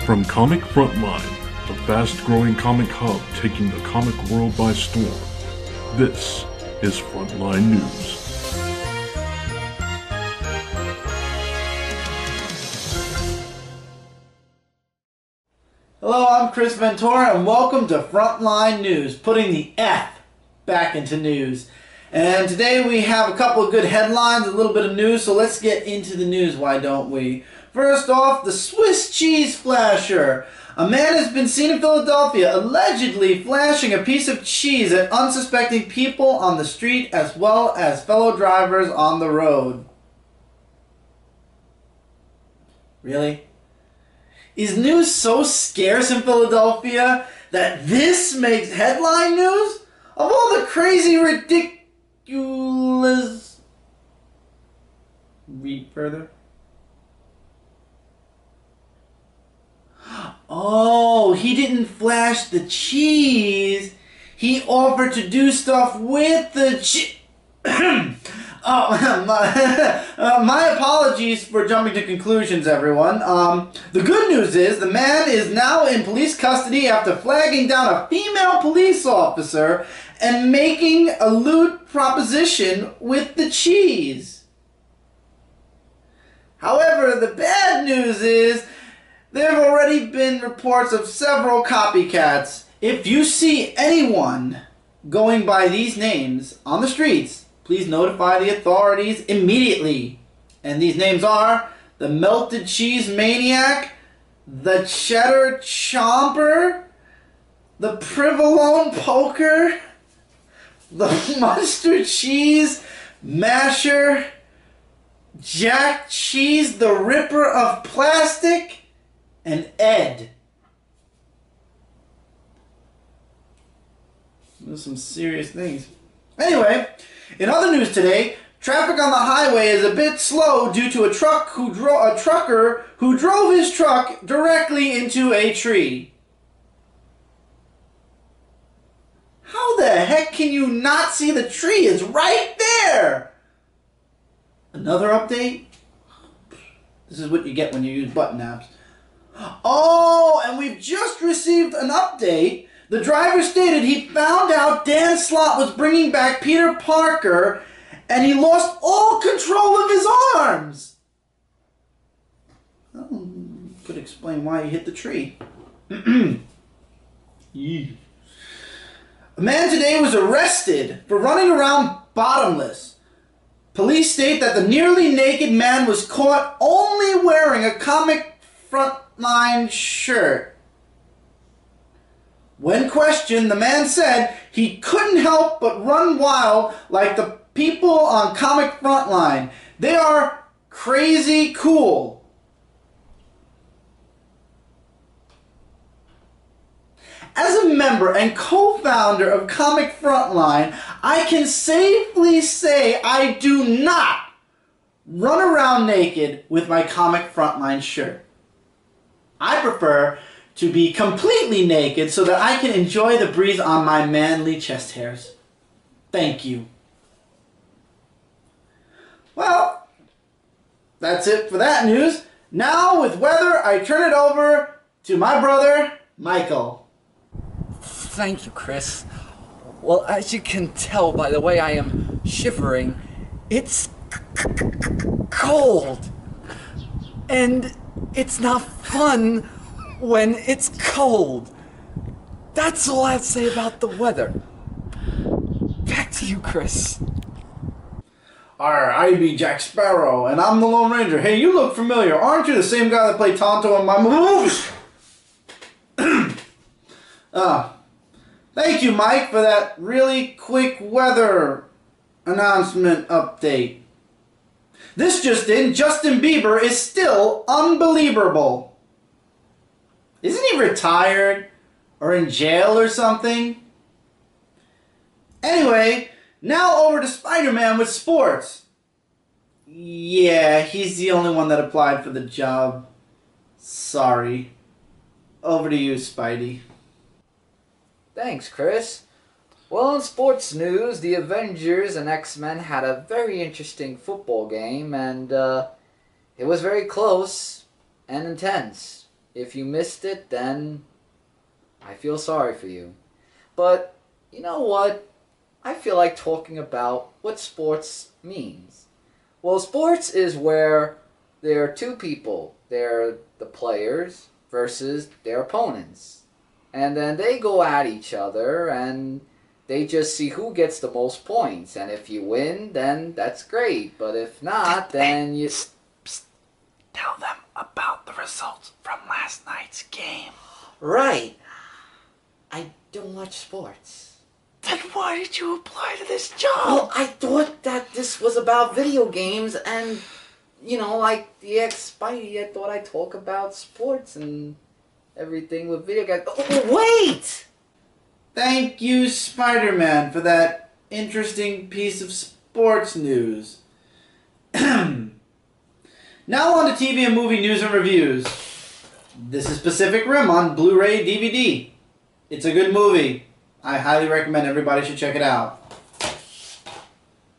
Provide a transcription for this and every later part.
From Comic Frontline, the fast-growing comic hub taking the comic world by storm, this is Frontline News. Hello, I'm Chris Ventura, and welcome to Frontline News, putting the F back into news. And today we have a couple of good headlines, a little bit of news, so let's get into the news, why don't we? First off, the Swiss cheese flasher. A man has been seen in Philadelphia allegedly flashing a piece of cheese at unsuspecting people on the street as well as fellow drivers on the road. Really? Is news so scarce in Philadelphia that this makes headline news? Of all the crazy, ridiculous... Read further. Oh, he didn't flash the cheese. He offered to do stuff with the cheese. My apologies for jumping to conclusions, everyone. The good news is the man is now in police custody after flagging down a female police officer and making a lewd proposition with the cheese. However, the bad news is there have already been reports of several copycats. If you see anyone going by these names on the streets, please notify the authorities immediately. And these names are the Melted Cheese Maniac, the Cheddar Chomper, the Provolone Poker, the Mustard Cheese Masher, Jack Cheese the Ripper of Plastic, and Ed. Those are some serious things. Anyway, in other news today, traffic on the highway is a bit slow due to a trucker who drove his truck directly into a tree. How the heck can you not see the tree? It's right there! Another update? This is what you get when you use button apps. Oh, and we've just received an update. The driver stated he found out Dan Slott was bringing back Peter Parker and he lost all control of his arms. Well, could explain why he hit the tree. A man today was arrested for running around bottomless. Police state that the nearly naked man was caught only wearing a Comic Frontline shirt. When questioned, the man said he couldn't help but run wild like the people on Comic Frontline. They are crazy cool. As a member and co-founder of Comic Frontline, I can safely say I do not run around naked with my Comic Frontline shirt. I prefer to be completely naked so that I can enjoy the breeze on my manly chest hairs. Thank you. Well, that's it for that news. Now with weather, I turn it over to my brother, Michael. Thank you, Chris. Well, as you can tell by the way I am shivering, it's cold. And it's not fun when it's cold. That's all I have to say about the weather. Back to you, Chris. I be Jack Sparrow, and I'm the Lone Ranger. Hey, you look familiar. Aren't you the same guy that played Tonto in my movies? Thank you, Mike, for that really quick weather announcement update. This just in, Justin Bieber is still unbelievable. Isn't he retired or in jail or something? Anyway, now over to Spider-Man with sports. Yeah, he's the only one that applied for the job. Sorry. Over to you, Spidey. Thanks, Chris. Well, in sports news, the Avengers and X-Men had a very interesting football game, and it was very close and intense. If you missed it, then I feel sorry for you. But you know what? I feel like talking about what sports means. Well, sports is where there are two people. They're the players versus their opponents. And then they go at each other and they just see who gets the most points. And if you win, then that's great. But if not, then you... Psst. Tell them about the results from last night's game. Right. I don't watch sports. Then why did you apply to this job? Well, I thought that this was about video games and, you know, like the ex-Spidey, I thought I'd talk about sports and everything with video games. Oh, wait! Thank you, Spider-Man, for that interesting piece of sports news. Now on to TV and movie news and reviews. This is Pacific Rim on Blu-ray DVD. It's a good movie. I highly recommend everybody should check it out.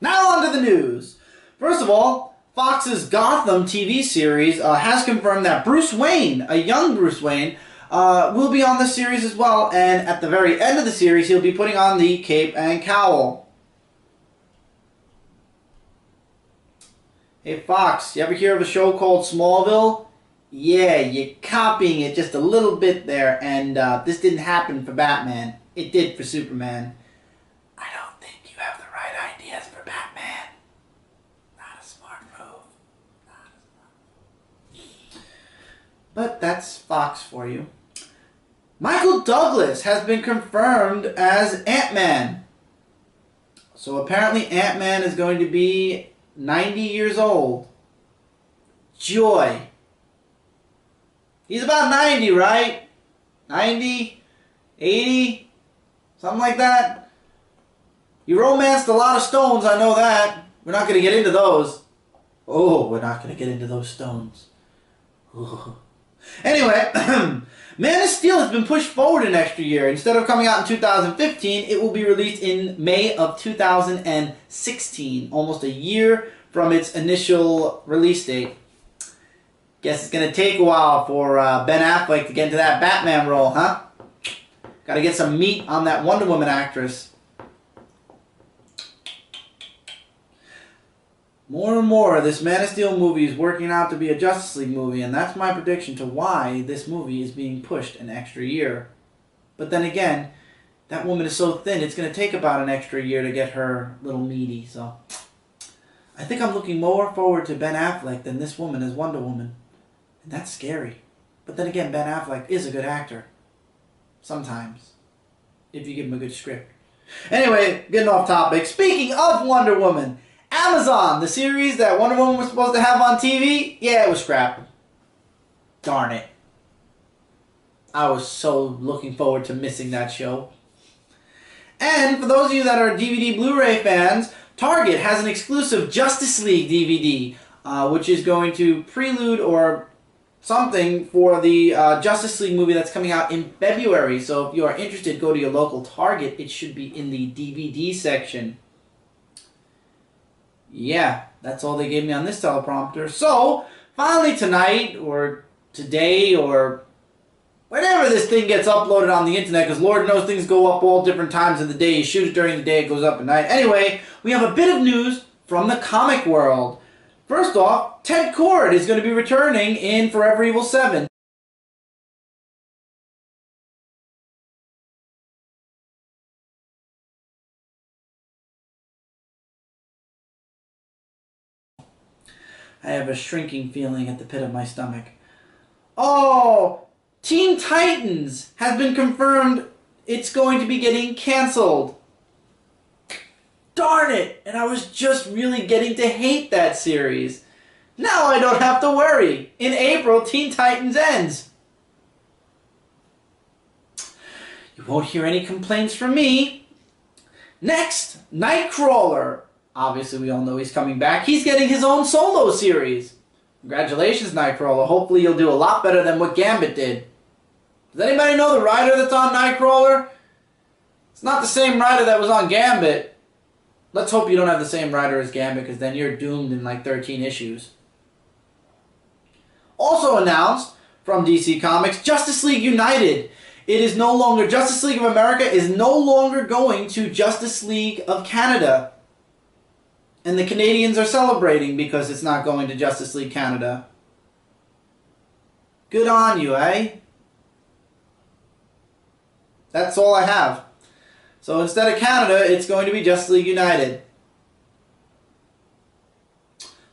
Now on to the news. First of all, Fox's Gotham TV series has confirmed that Bruce Wayne, a young Bruce Wayne, will be on the series as well, and at the very end of the series, he'll be putting on the cape and cowl. Hey Fox, you ever hear of a show called Smallville? Yeah, you're copying it just a little bit there, and this didn't happen for Batman. It did for Superman. I don't think you have the right ideas for Batman. Not a smart move. Not a smart move. But that's Fox for you. Michael Douglas has been confirmed as Ant-Man. So apparently Ant-Man is going to be 90 years old. Joy. He's about 90, right? 90? 80? Something like that. You romanced a lot of stones, I know that. We're not going to get into those. Oh, we're not going to get into those stones. Ooh. Anyway, Man of Steel has been pushed forward an extra year. Instead of coming out in 2015, it will be released in May of 2016. Almost a year from its initial release date. Guess it's going to take a while for Ben Affleck to get into that Batman role, huh? Got to get some meat on that Wonder Woman actress. More and more, this Man of Steel movie is working out to be a Justice League movie, and that's my prediction to why this movie is being pushed an extra year. But then again, that woman is so thin, it's going to take about an extra year to get her little meaty, so... I think I'm looking more forward to Ben Affleck than this woman as Wonder Woman. And that's scary. But then again, Ben Affleck is a good actor. Sometimes. If you give him a good script. Anyway, getting off topic. Speaking of Wonder Woman, Amazon, the series that Wonder Woman was supposed to have on TV, yeah, it was scrapped. Darn it. I was so looking forward to missing that show. And for those of you that are DVD Blu-ray fans, Target has an exclusive Justice League DVD, which is going to prelude or something for the Justice League movie that's coming out in February. So if you are interested, go to your local Target. It should be in the DVD section. Yeah, that's all they gave me on this teleprompter. So, finally tonight, or today, or whenever this thing gets uploaded on the internet, because Lord knows things go up all different times of the day. You shoot it during the day, it goes up at night. Anyway, we have a bit of news from the comic world. First off, Ted Kord is going to be returning in Forever Evil 7. I have a shrinking feeling at the pit of my stomach. Oh, Teen Titans has been confirmed it's going to be getting canceled. Darn it! And I was just really getting to hate that series. Now I don't have to worry. In April, Teen Titans ends. You won't hear any complaints from me. Next, Nightcrawler. Obviously, we all know he's coming back. He's getting his own solo series. Congratulations, Nightcrawler. Hopefully you'll do a lot better than what Gambit did. Does anybody know the writer that's on Nightcrawler? It's not the same writer that was on Gambit. Let's hope you don't have the same writer as Gambit, because then you're doomed in like 13 issues. Also announced, from DC Comics. Justice League United. It is no longer, Justice League of America is no longer going to Justice League of Canada. And the Canadians are celebrating because it's not going to Justice League Canada. Good on you, eh? That's all I have. So instead of Canada, it's going to be Justice League United.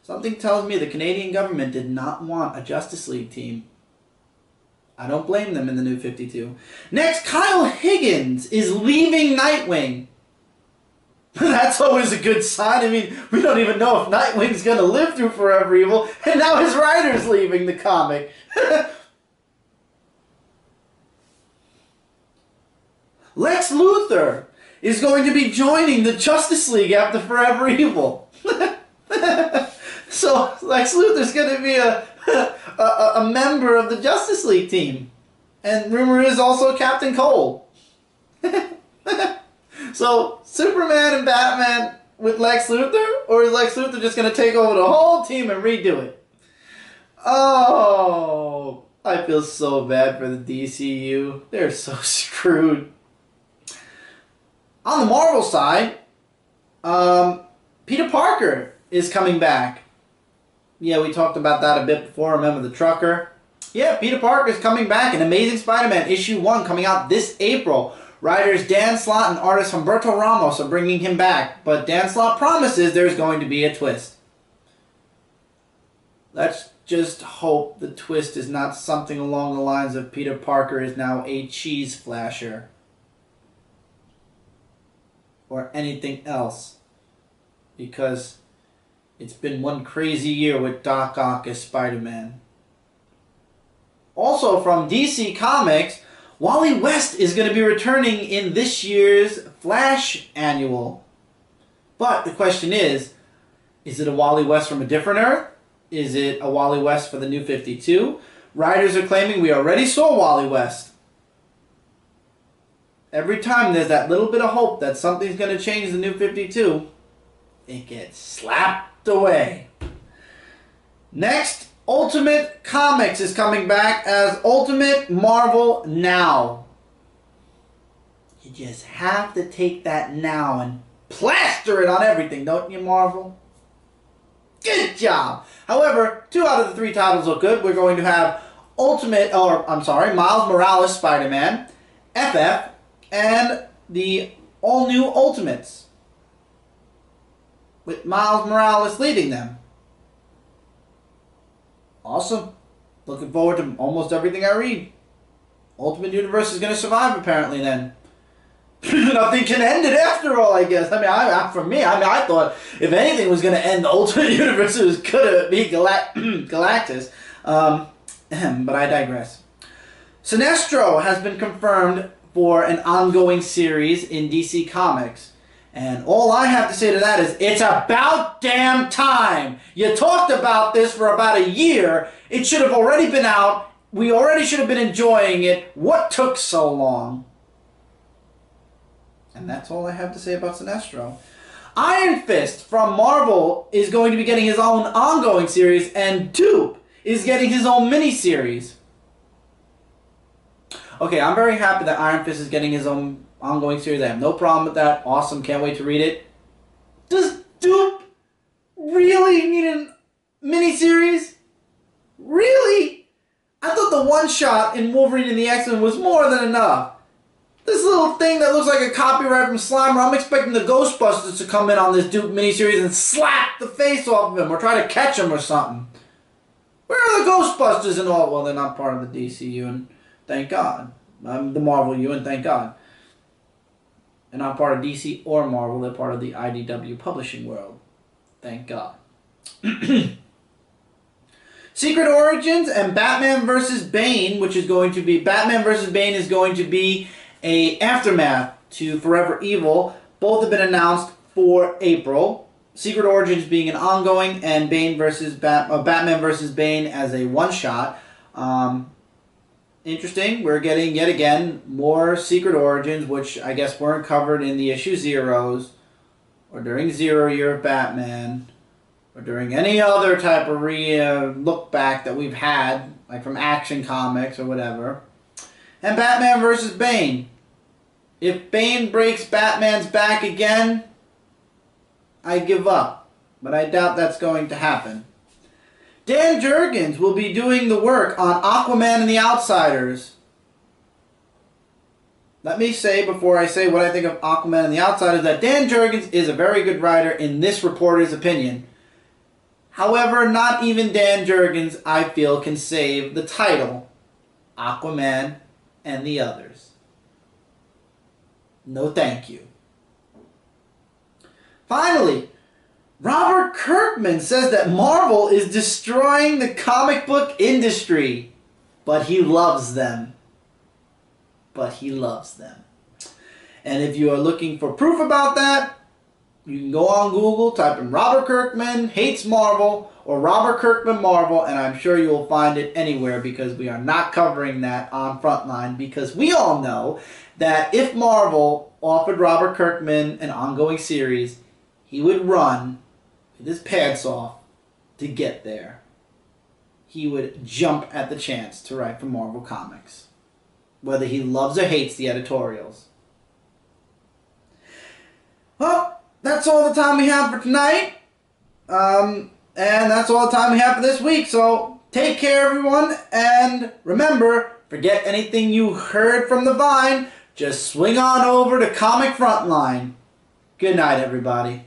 Something tells me the Canadian government did not want a Justice League team. I don't blame them in the New 52. Next, Kyle Higgins is leaving Nightwing. That's always a good sign. I mean, we don't even know if Nightwing's going to live through Forever Evil, and now his writer's leaving the comic. Lex Luthor is going to be joining the Justice League after Forever Evil. So Lex Luthor's going to be a member of the Justice League team. And rumor is also Captain Cole. So, Superman and Batman with Lex Luthor? Or is Lex Luthor just going to take over the whole team and redo it? Oh, I feel so bad for the DCU. They're so screwed. On the Marvel side, Peter Parker is coming back. Yeah, we talked about that a bit before. Remember the trucker? Yeah, Peter Parker is coming back in Amazing Spider-Man issue 1 coming out this April. Writers Dan Slott and artist Humberto Ramos are bringing him back, but Dan Slott promises there's going to be a twist. Let's just hope the twist is not something along the lines of Peter Parker is now a cheese flasher. Or anything else. Because it's been one crazy year with Doc Ock as Spider-Man. Also from DC Comics, Wally West is going to be returning in this year's Flash Annual. But the question is it a Wally West from a different Earth? Is it a Wally West for the New 52? Writers are claiming we already saw Wally West. Every time there's that little bit of hope that something's going to change the New 52, it gets slapped away. Next, Ultimate Comics is coming back as Ultimate Marvel Now. You just have to take that now and plaster it on everything, don't you, Marvel? Good job! However, 2 out of the 3 titles look good. We're going to have Miles Morales Spider-Man, FF, and the all-new Ultimates, with Miles Morales leading them. Awesome. Looking forward to almost everything I read. Ultimate Universe is going to survive, apparently, then. Nothing can end it after all, I guess. I mean, I thought if anything was going to end the Ultimate Universe, it was going to be Galactus. But I digress. Sinestro has been confirmed for an ongoing series in DC Comics. And all I have to say to that is, it's about damn time. You talked about this for about a year. It should have already been out. We already should have been enjoying it. What took so long? And that's all I have to say about Sinestro. Iron Fist from Marvel is going to be getting his own ongoing series, and Dupe is getting his own miniseries. Okay, I'm very happy that Iron Fist is getting his own ongoing series. I have no problem with that. Awesome, can't wait to read it. Does Dupe really need a miniseries? Really? I thought the one-shot in Wolverine and the X-Men was more than enough. This little thing that looks like a copyright from Slimer, I'm expecting the Ghostbusters to come in on this Dupe miniseries and slap the face off of him or try to catch him or something. Where are the Ghostbusters and all? Well, they're not part of the DCU, and thank God. The Marvel U, and thank God. They're not part of DC or Marvel, they're part of the IDW publishing world. Thank God. Secret Origins and Batman vs. Bane, which is going to be... Batman vs. Bane is going to be a aftermath to Forever Evil. Both have been announced for April. Secret Origins being an ongoing, and Batman vs. Bane as a one-shot. Interesting. We're getting, yet again, more Secret Origins, which I guess weren't covered in the issue Zeros, or during Zero Year of Batman, or during any other type of look back that we've had like from Action Comics or whatever. And Batman vs. Bane. If Bane breaks Batman's back again, I give up. But I doubt that's going to happen. Dan Jurgens will be doing the work on Aquaman and the Outsiders. Let me say, before I say what I think of Aquaman and the Outsiders, that Dan Jurgens is a very good writer in this reporter's opinion. However, not even Dan Jurgens, I feel, can save the title, Aquaman and the Others. No thank you. Finally, Robert Kirkman says that Marvel is destroying the comic book industry, but he loves them. But he loves them. And if you are looking for proof about that, you can go on Google, type in Robert Kirkman hates Marvel or Robert Kirkman Marvel, and I'm sure you will find it anywhere, because we are not covering that on Frontline, because we all know that if Marvel offered Robert Kirkman an ongoing series, he would run with his pants off to get there. He would jump at the chance to write for Marvel Comics, whether he loves or hates the editorials. Well, that's all the time we have for tonight. And that's all the time we have for this week. So take care, everyone. And remember, forget anything you heard from the Vine. Just swing on over to Comic Frontline. Good night, everybody.